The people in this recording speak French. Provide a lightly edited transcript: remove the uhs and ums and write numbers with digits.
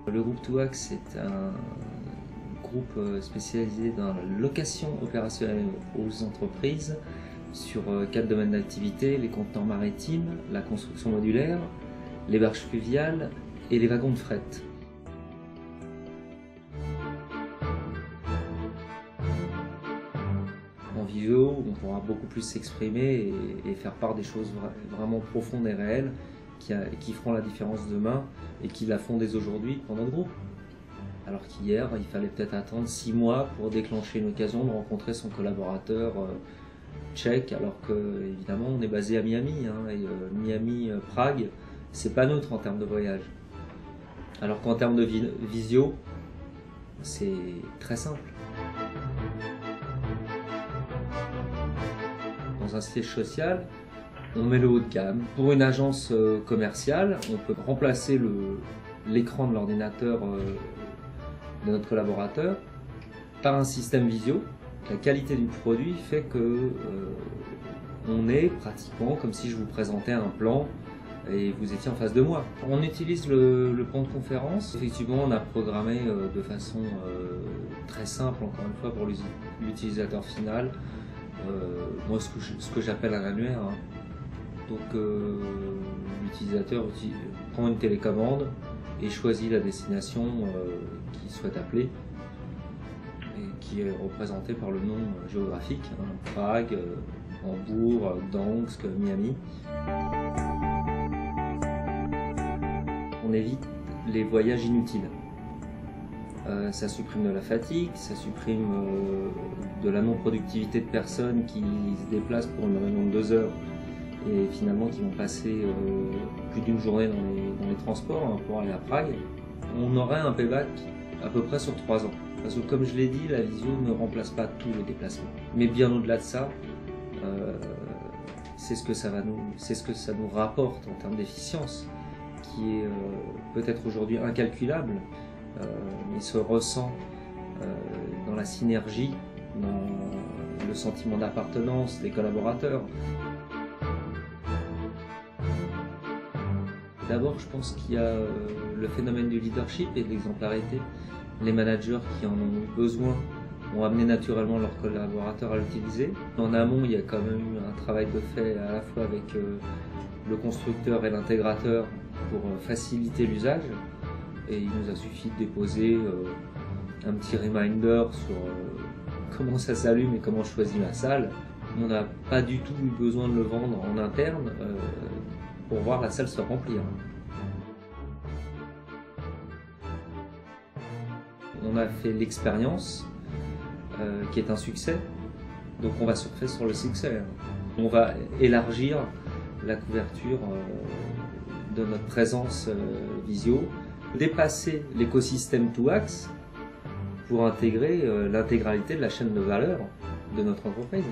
Le groupe Touax est un groupe spécialisé dans la location opérationnelle aux entreprises sur 4 domaines d'activité: les conteneurs maritimes, la construction modulaire, les barges fluviales et les wagons de fret. En vidéo, on pourra beaucoup plus s'exprimer et faire part des choses vraiment profondes et réelles qui feront la différence demain et qui la font dès aujourd'hui pour notre groupe. Alors qu'hier, il fallait peut-être attendre 6 mois pour déclencher une occasion de rencontrer son collaborateur tchèque, alors que évidemment on est basé à Miami, et Miami-Prague, c'est pas neutre en termes de voyage. Alors qu'en termes de visio, c'est très simple. Dans un siège social, on met le haut de gamme. Pour une agence commerciale, on peut remplacer l'écran de l'ordinateur de notre collaborateur par un système visio. La qualité du produit fait que on est pratiquement comme si je vous présentais un plan et vous étiez en face de moi. On utilise le plan de conférence. Effectivement, on a programmé de façon très simple, encore une fois, pour l'utilisateur final. Moi, ce que j'appelle un annuaire. Donc, l'utilisateur prend une télécommande et choisit la destination qu'il souhaite appeler et qui est représentée par le nom géographique, Prague, Hambourg, Gdansk, Miami. On évite les voyages inutiles. Ça supprime de la fatigue, ça supprime de la non-productivité de personnes qui se déplacent pour une réunion de 2 heures et finalement qui vont passer plus d'une journée dans les transports pour aller à Prague. On aurait un payback à peu près sur 3 ans. Parce que comme je l'ai dit, la visio ne remplace pas tous les déplacements. Mais bien au-delà de ça, c'est ce que ça nous rapporte en termes d'efficience, qui est peut-être aujourd'hui incalculable, mais se ressent dans la synergie, dans le sentiment d'appartenance des collaborateurs. D'abord, je pense qu'il y a le phénomène du leadership et de l'exemplarité. Les managers qui en ont besoin ont amené naturellement leurs collaborateurs à l'utiliser. En amont, il y a quand même eu un travail de fait à la fois avec le constructeur et l'intégrateur pour faciliter l'usage. Et il nous a suffi de déposer un petit reminder sur comment ça s'allume et comment je choisis ma salle. On n'a pas du tout eu besoin de le vendre en interne pour voir la salle se remplir. On a fait l'expérience qui est un succès, donc on va surfer sur le succès. On va élargir la couverture de notre présence visio, dépasser l'écosystème Touax pour intégrer l'intégralité de la chaîne de valeur de notre entreprise.